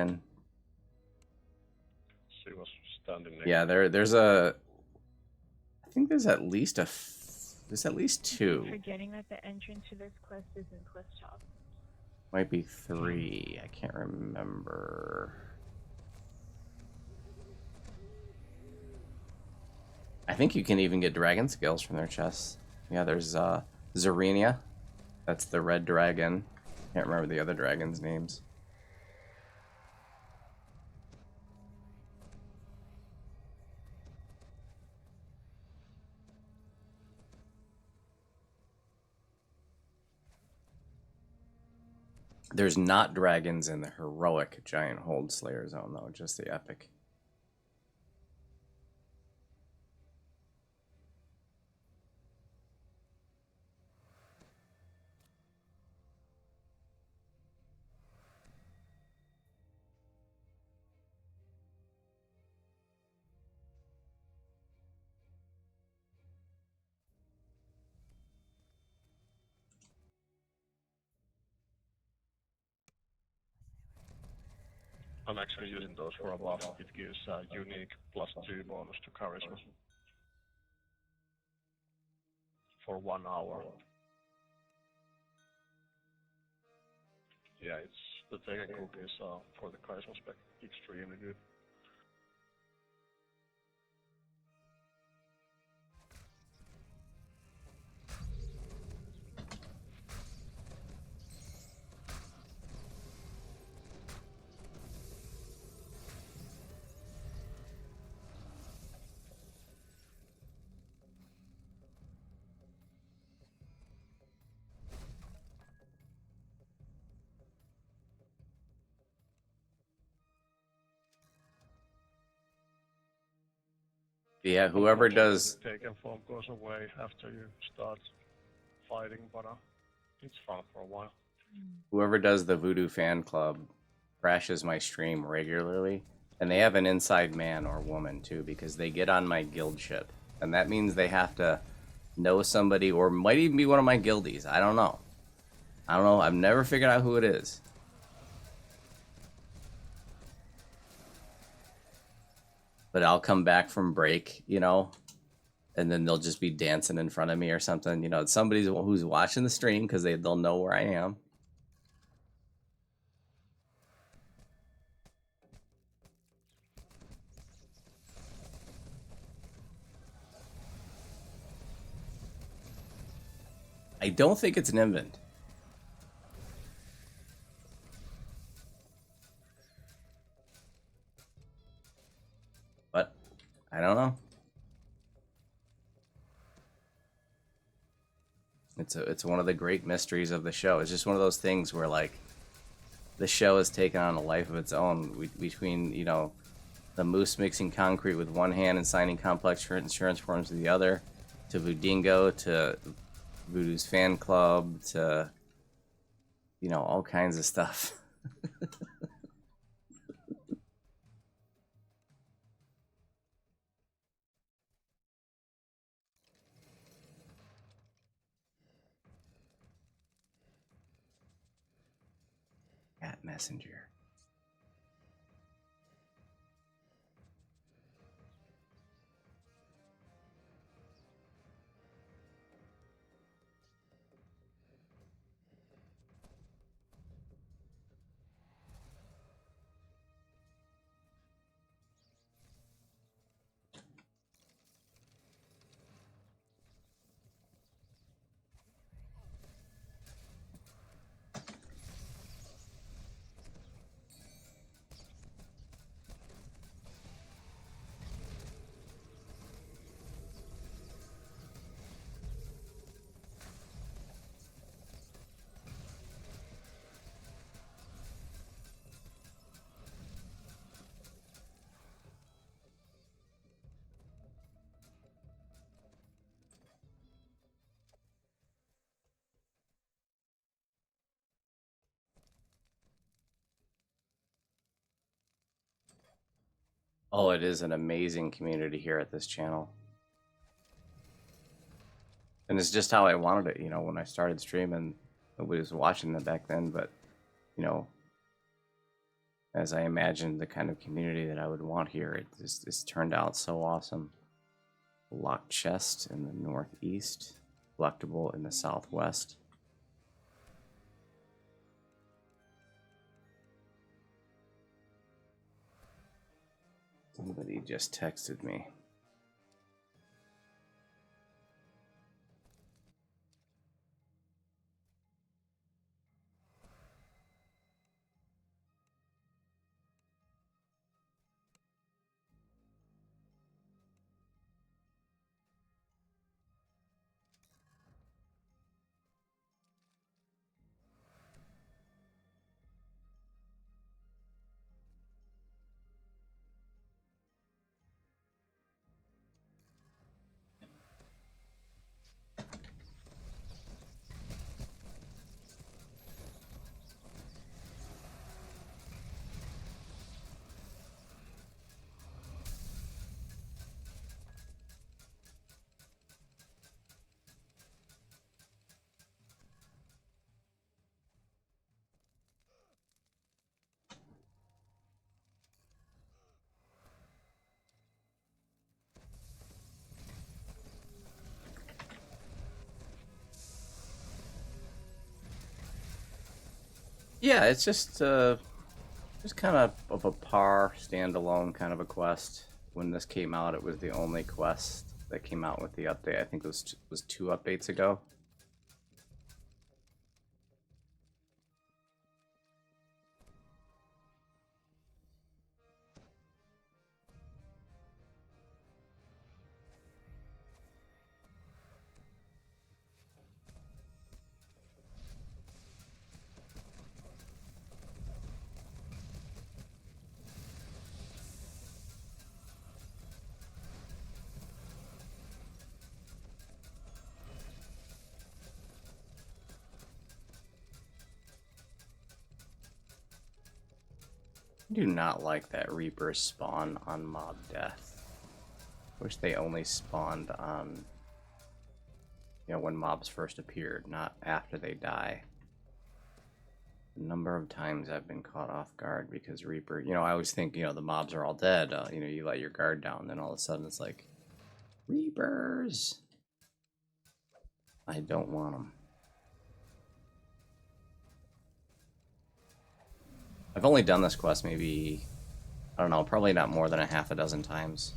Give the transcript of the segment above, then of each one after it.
dragon. She was standing next. Yeah, there's a. I think there's at least there's at least 2. Forgetting that the entrance to this quest is in Quest Shop. Might be 3. I can't remember. I think you can even get dragon scales from their chests. Yeah, there's Zarenia. That's the red dragon. Can't remember the other dragon's names. There's not dragons in the heroic giant hold slayer zone though, just the epic. I'm actually using those for a buff. It gives a unique +2 bonus to charisma. For 1 hour. Yeah, it's the Tekken cookies for the charisma spec. Extremely good. Yeah, whoever does. Taken form goes away after you start fighting, but it's fun for a while. Whoever does the Voodoo fan club crashes my stream regularly, and they have an inside man or woman too, because they get on my guild ship, and that means they have to know somebody, or might even be one of my guildies. I don't know. I've never figured out who it is. But I'll come back from break, you know, and then they'll just be dancing in front of me or something. You know, it's somebody who's watching the stream because they'll know where I am. I don't think it's an invent. But I don't know. It's one of the great mysteries of the show. It's just one of those things where like the show has taken on a life of its own between, you know, the moose mixing concrete with one hand and signing complex insurance forms with the other, to Voodingo, to Voodoo's fan club, to, you know, all kinds of stuff. Cat messenger. Oh, it is an amazing community here at this channel. And it's just how I wanted it, you know, when I started streaming. Nobody was watching them back then, but, you know, as I imagined the kind of community that I would want here. It's turned out so awesome. Locked chest in the northeast, collectible in the southwest. Somebody just texted me. Yeah, it's just kind of a par standalone kind of a quest. When this came out, it was the only quest that came out with the update. I think it was 2 updates ago. I do not like that Reapers spawn on mob death. Wish they only spawned on, you know, when mobs first appeared, not after they die. The number of times I've been caught off guard because Reaper, you know, I always think, you know, the mobs are all dead. You know, you let your guard down, then all of a sudden it's like, Reapers! I don't want them. I've only done this quest maybe, I don't know, probably not more than a half a dozen times.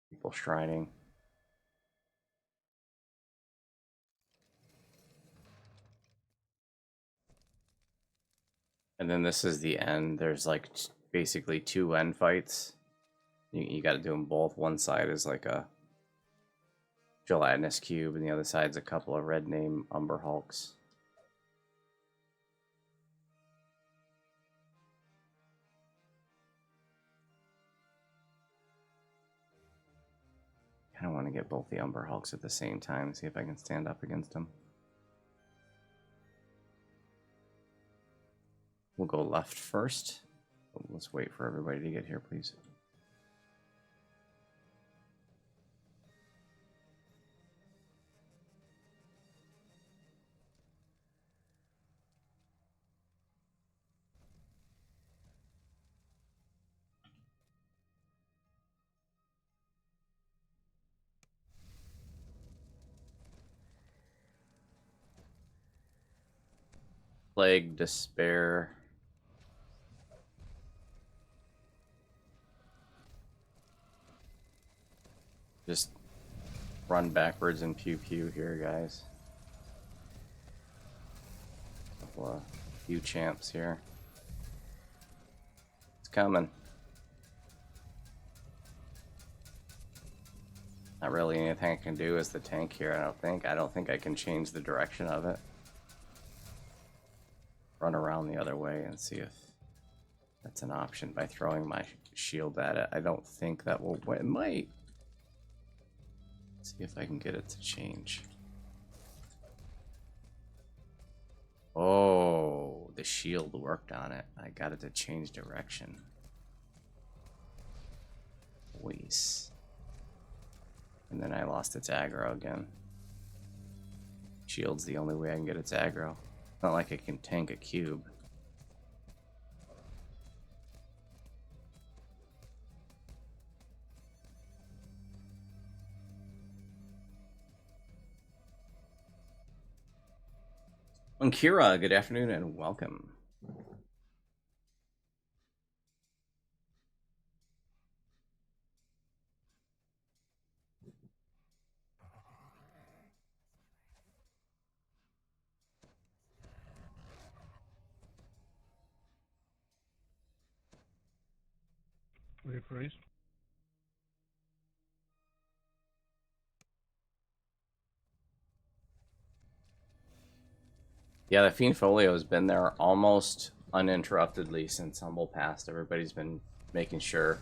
People shrining. And then this is the end. There's like basically 2 end fights. You got to do them both. One side is like a gelatinous cube, and the other side's a couple of red name Umber Hulks. I don't want to get both the Umber Hulks at the same time. See if I can stand up against them. We'll go left first. Let's wait for everybody to get here, please. Plague, Despair. Just run backwards and pew pew here, guys. Couple of few champs here. It's coming. Not really anything I can do as the tank here, I don't think. I don't think I can change the direction of it. Run around the other way and see if that's an option by throwing my shield at it. I don't think that will... It might. See if I can get it to change. Oh, the shield worked on it. I got it to change direction. Waste. And then I lost its aggro again. Shield's the only way I can get its aggro. Not like I can tank a cube. Kira, good afternoon and welcome. Rephrase. Yeah, the Fiend Folio has been there almost uninterruptedly since Humble passed. Everybody's been making sure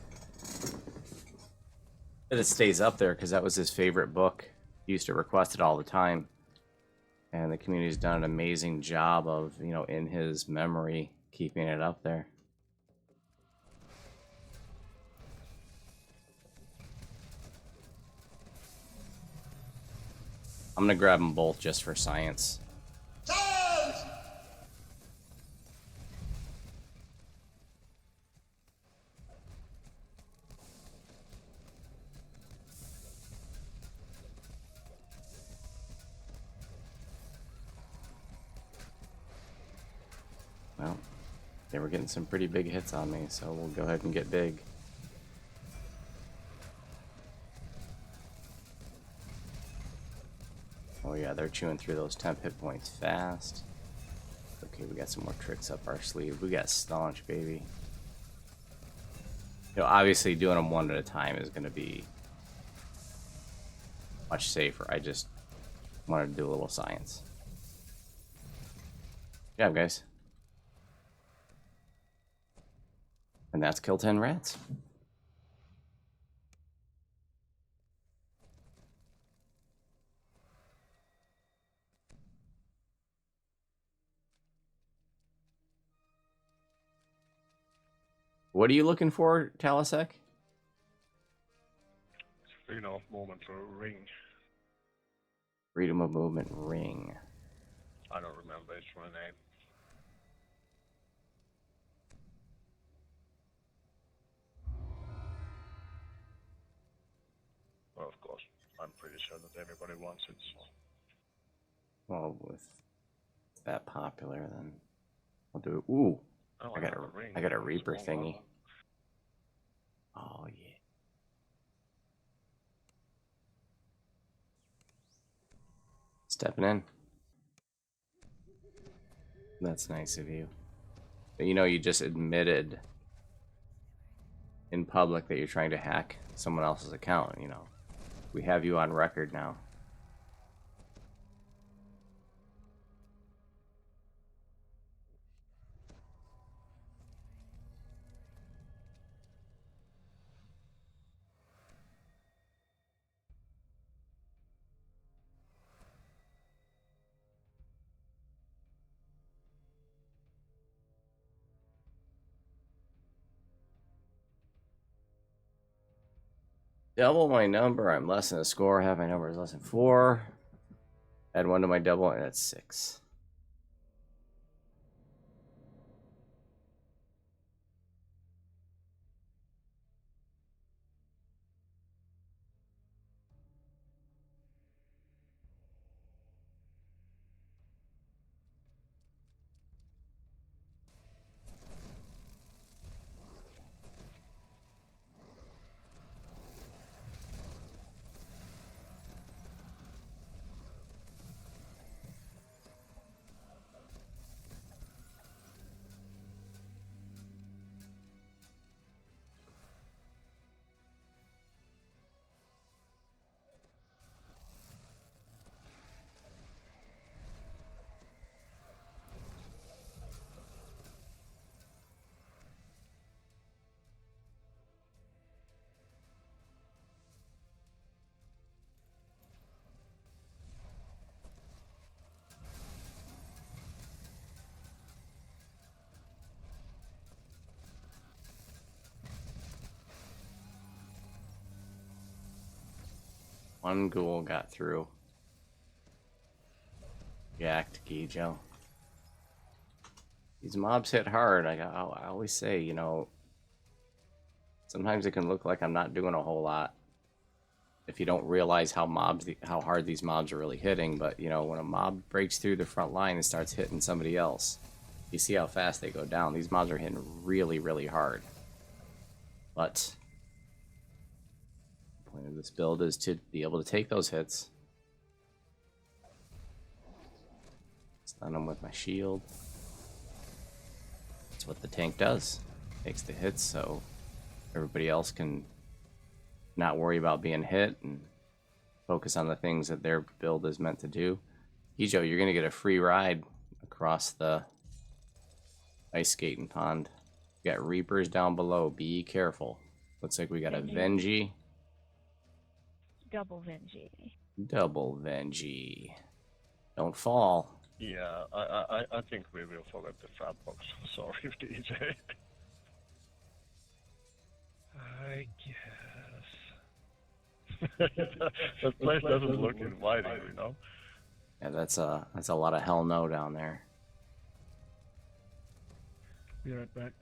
that it stays up there because that was his favorite book. He used to request it all the time. And the community's done an amazing job of, you know, in his memory, keeping it up there. I'm gonna grab them both just for science. Well, they were getting some pretty big hits on me, so we'll go ahead and get big. Oh yeah, they're chewing through those temp hit points fast. Okay, we got some more tricks up our sleeve. We got staunch, baby. You know, obviously doing them one at a time is going to be much safer. I just wanted to do a little science. Good job, guys. And that's kill 10 rats. What are you looking for, Talisek? Freedom of movement ring. Freedom of movement ring. I don't remember its full name. Well, of course, I'm pretty sure that everybody wants it, so... Well, with that popular, then I'll do it. Ooh, Oh, I got have a ring. a Reaper Small thingy. one. Oh yeah. Stepping in. That's nice of you. But you know, you just admitted in public that you're trying to hack someone else's account, you know. We have you on record now. Double my number, I'm less than a score. Half my number is less than 4. Add 1 to my double, and that's 6. One ghoul got through. Jacked Gijo. These mobs hit hard. I always say, you know, sometimes it can look like I'm not doing a whole lot if you don't realize how hard these mobs are really hitting. But you know, when a mob breaks through the front line and starts hitting somebody else, you see how fast they go down. These mobs are hitting really, really hard. But the point of this build is to be able to take those hits. Stun them with my shield. That's what the tank does. Takes the hits so everybody else can not worry about being hit and focus on the things that their build is meant to do. Gijo, you're going to get a free ride across the ice skating pond. You got Reapers down below. Be careful. Looks like we got a Venji. Double Venji. Double Venji. Don't fall. Yeah, I think we will forget the trap box. Sorry, DJ. I guess. That place doesn't look inviting, you know? Yeah, that's a lot of hell no down there. Be right back.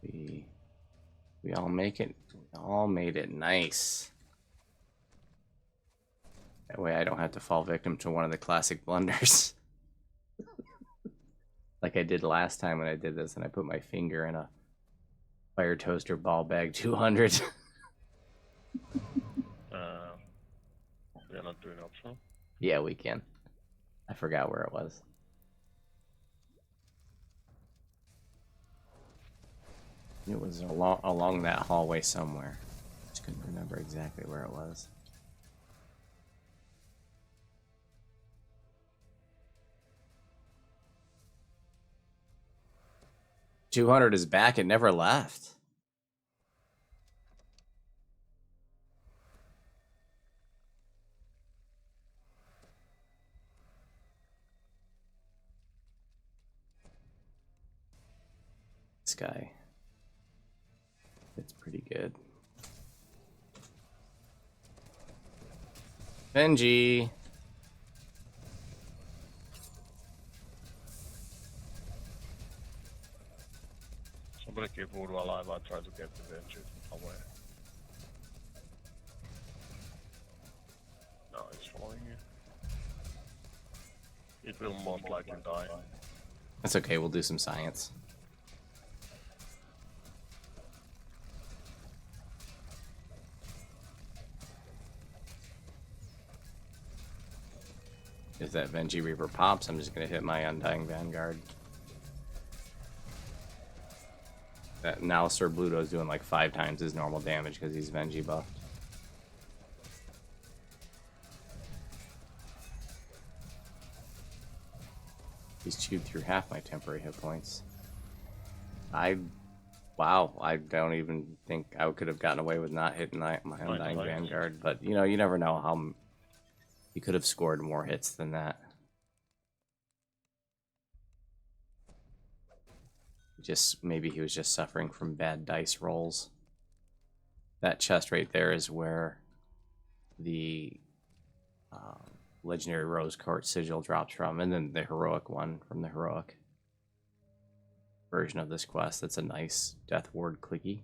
We all make it. We all made it. Nice. That way I don't have to fall victim to one of the classic blunders. Like I did last time when I did this and I put my finger in a Fire Toaster ball bag 200. We're not doing optional. Yeah, we can. I forgot where it was. It was along that hallway somewhere. Just couldn't remember exactly where it was. $200 is back. It never left. This guy. It's pretty good. Benji. Somebody keep Voodu alive. I try to get the engine away. No, it's following you. It will most likely die. That's okay. We'll do some science. If that Venji Reaper pops, I'm just going to hit my Undying Vanguard. That now Sir Bluto's doing like 5 times his normal damage because he's Venji buffed. He's chewed through half my temporary hit points. Wow, I don't even think I could have gotten away with not hitting my Undying Vanguard, but you know, you never know how he could have scored more hits than that. Just maybe he was just suffering from bad dice rolls. That chest right there is where the legendary Rose Court sigil drops from, and then the heroic one from the heroic version of this quest. That's a nice Death Ward clicky.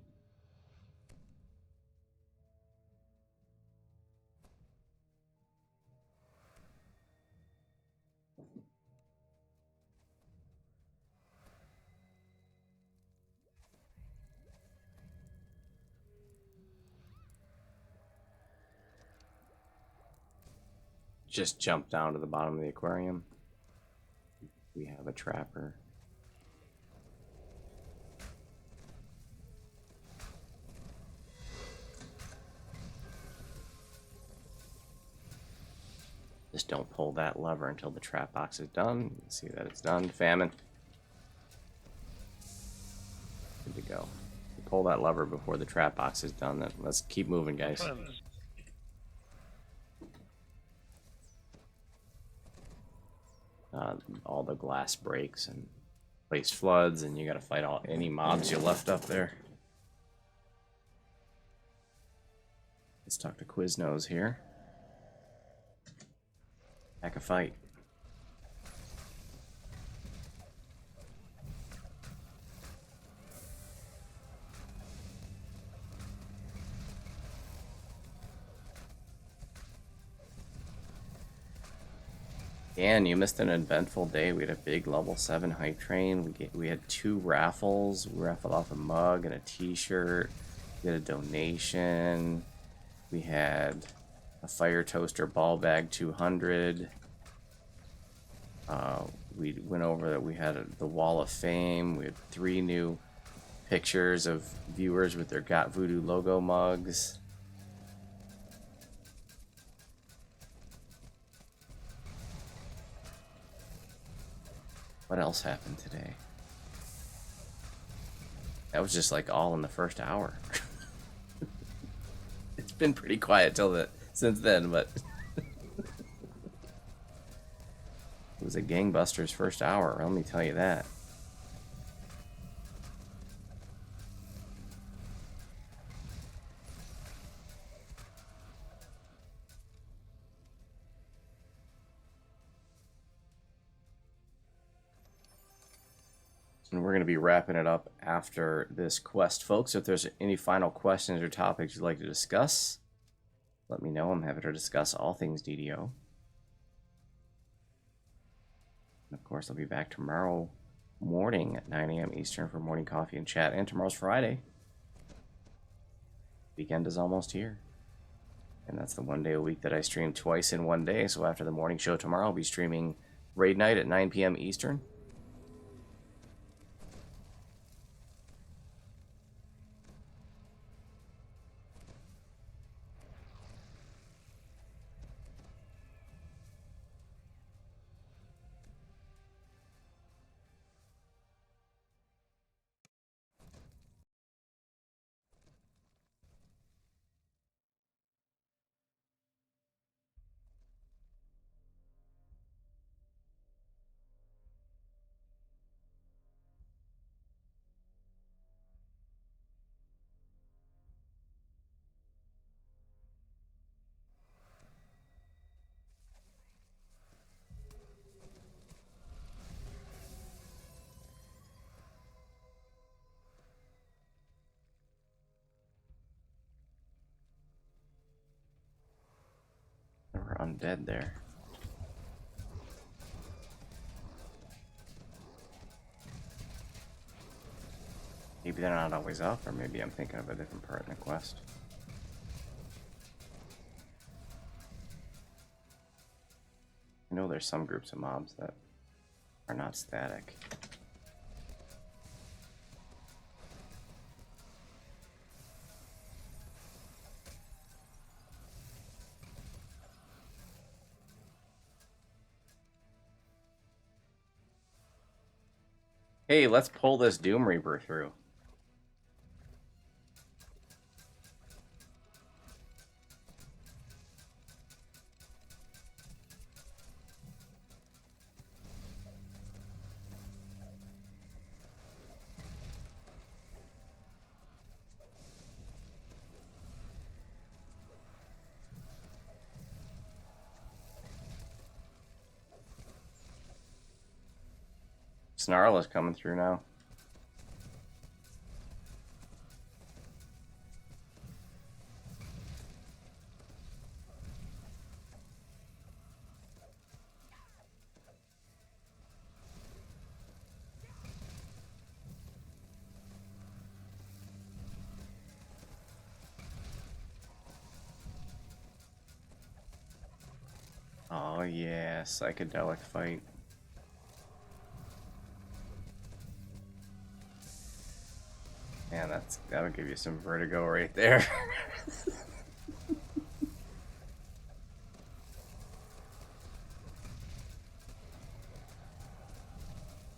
Just jump down to the bottom of the aquarium. We have a trapper. Just don't pull that lever until the trap box is done. You can see that it's done. Famine. Good to go. Pull that lever before the trap box is done. Then let's keep moving, guys. Friends. All the glass breaks and place floods, and you gotta fight any mobs you left up there. Let's talk to Quiznos here. Back a fight. Dan, you missed an eventful day. We had a big level 7 hype train. We had 2 raffles. We raffled off a mug and a t-shirt. We had a donation. We had a fire toaster ball bag 200. We went over that we had the wall of fame. We had 3 new pictures of viewers with their Got Voodoo logo mugs. What else happened today? That was just like all in the first hour. It's been pretty quiet since then, but it was a gangbusters first hour, let me tell you that. And we're going to be wrapping it up after this quest, folks. If there's any final questions or topics you'd like to discuss, let me know. I'm happy to discuss all things DDO. And of course, I'll be back tomorrow morning at 9 a.m. Eastern for morning coffee and chat. And tomorrow's Friday. Weekend is almost here. And that's the one day a week that I stream twice in one day. So after the morning show tomorrow, I'll be streaming Raid Night at 9 p.m. Eastern. We're undead there. Maybe they're not always up, or maybe I'm thinking of a different part in the quest. I know there's some groups of mobs that are not static. Hey, let's pull this Doom Reaper through. Snarl is coming through now. Oh yeah, psychedelic fight. Man, that'll give you some vertigo right there.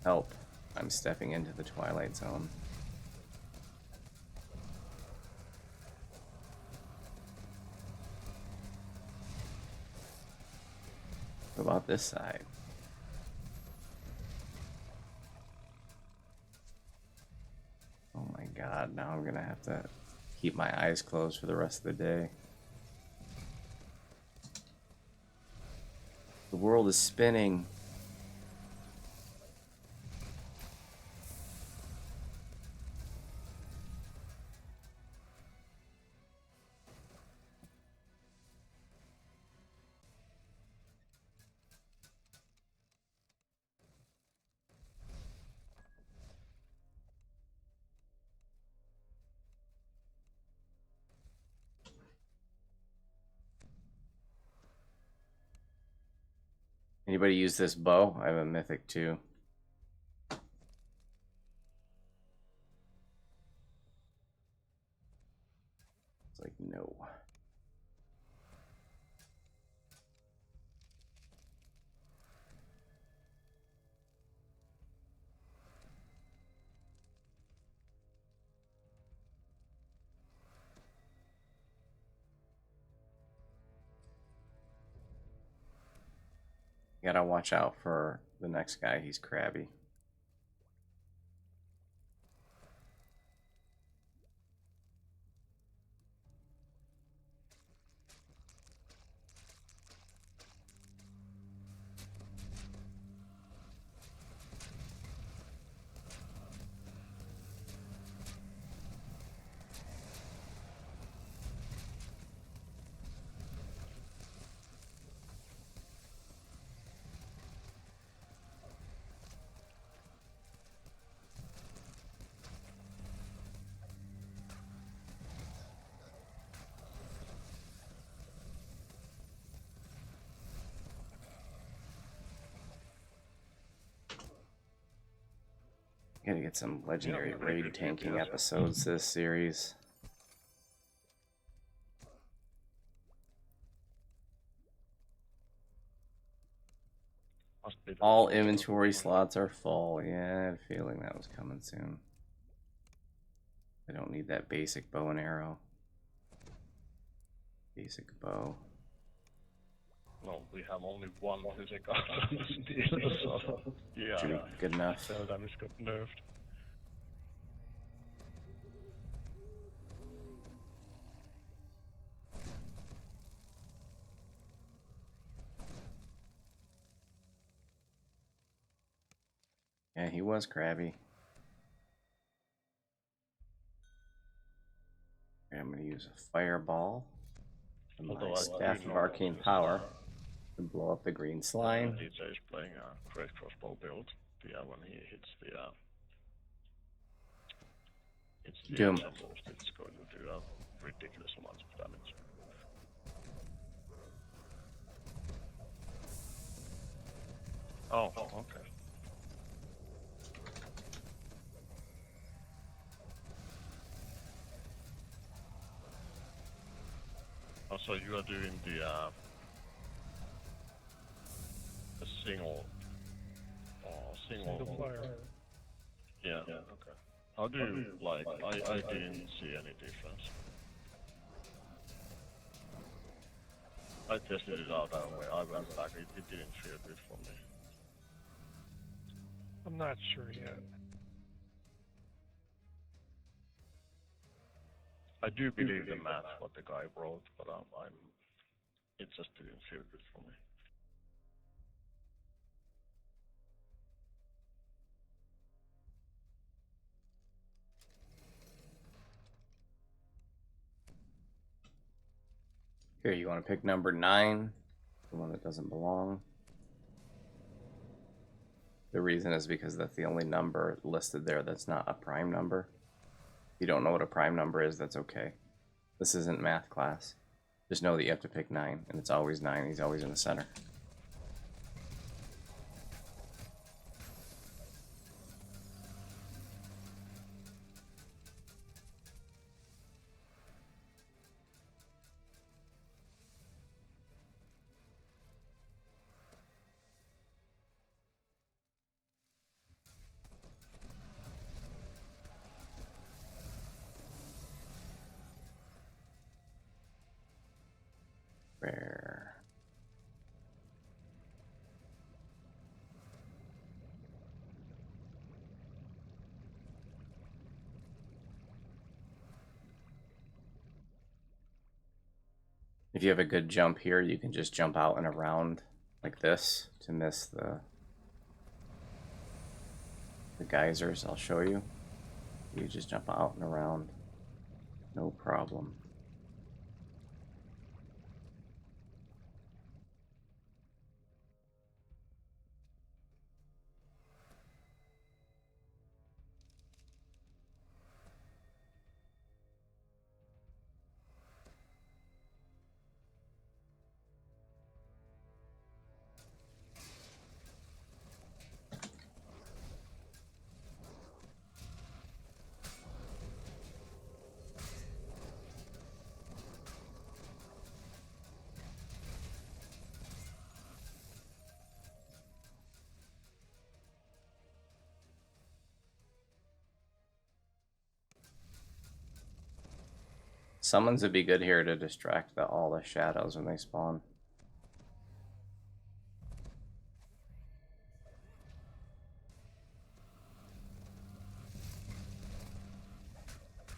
Help. I'm stepping into the Twilight Zone. What about this side? Oh my god, now I'm gonna have to keep my eyes closed for the rest of the day. The world is spinning. Anybody use this bow? I have a mythic too. It's like, no. You gotta watch out for the next guy, he's crabby. Gotta get some legendary raid tanking episodes this series. All inventory slots are full. Yeah, I had a feeling that was coming soon. I don't need that basic bow and arrow. Basic bow. No, we have only one music after the steal, so yeah. Good enough. So damage got nerfed. Yeah, he was crabby. Okay, I'm gonna use a fireball and my staff of arcane power to blow up the green slime. DJ is playing a great crossbow build. Yeah, when he hits the Doom. It's going to do a ridiculous amount of damage. Oh, okay. Also, you are doing the single fire. Yeah. Okay. How do you like? I didn't see any difference. I tested it out that way. I went back. It didn't feel good for me. I'm not sure yet. I do believe the math what the guy wrote, but it just didn't feel good for me. Here, you want to pick number 9, the one that doesn't belong. The reason is because that's the only number listed there that's not a prime number. If you don't know what a prime number is, that's okay. This isn't math class. Just know that you have to pick 9, and it's always 9. He's always in the center. Rare. If you have a good jump here, you can just jump out and around like this to miss the geysers. I'll show you. You just jump out and around, no problem. Summons would be good here to distract all the shadows when they spawn.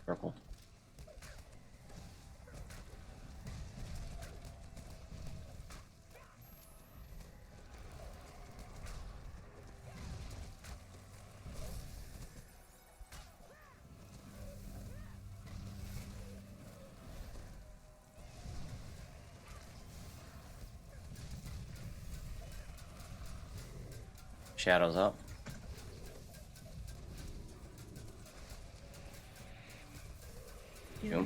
Purple. Shadows up. Boom.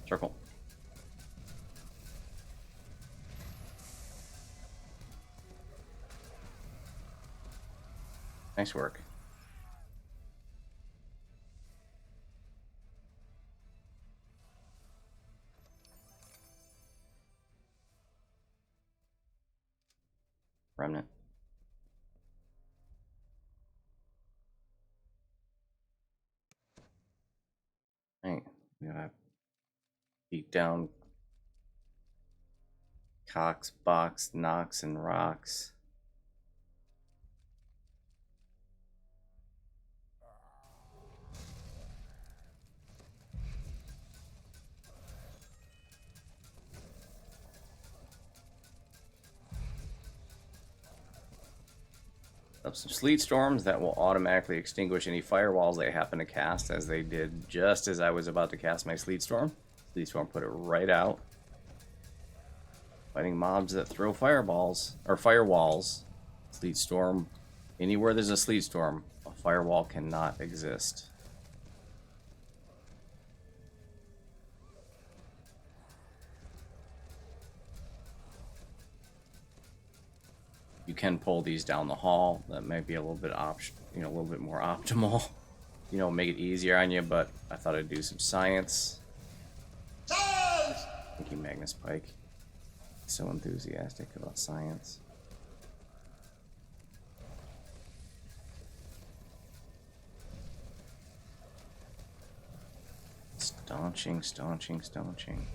Circle. Nice work. Remnant. Right. We gotta beat down Cox, Box, Knox, and Rocks. Up some sleet storms that will automatically extinguish any firewalls they happen to cast, as they did just as I was about to cast my sleet storm. Sleet storm put it right out. Fighting mobs that throw fireballs or firewalls. Sleet storm. Anywhere there's a sleet storm, a firewall cannot exist. You can pull these down the hall. That might be a little bit a little bit more optimal. Make it easier on you, but I thought I'd do some science. Thank you, Magnus Pike. So enthusiastic about science. Staunching, staunching, staunching.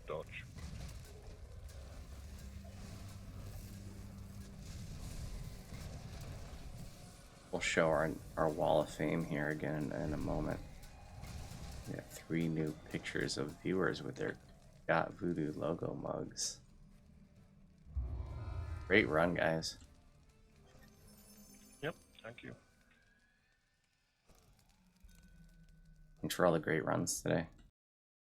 Dodge. We'll show our wall of fame here again in a moment. We have 3 new pictures of viewers with their Got Voodoo logo mugs. Great run, guys. Yep, thank you. Thanks for all the great runs today.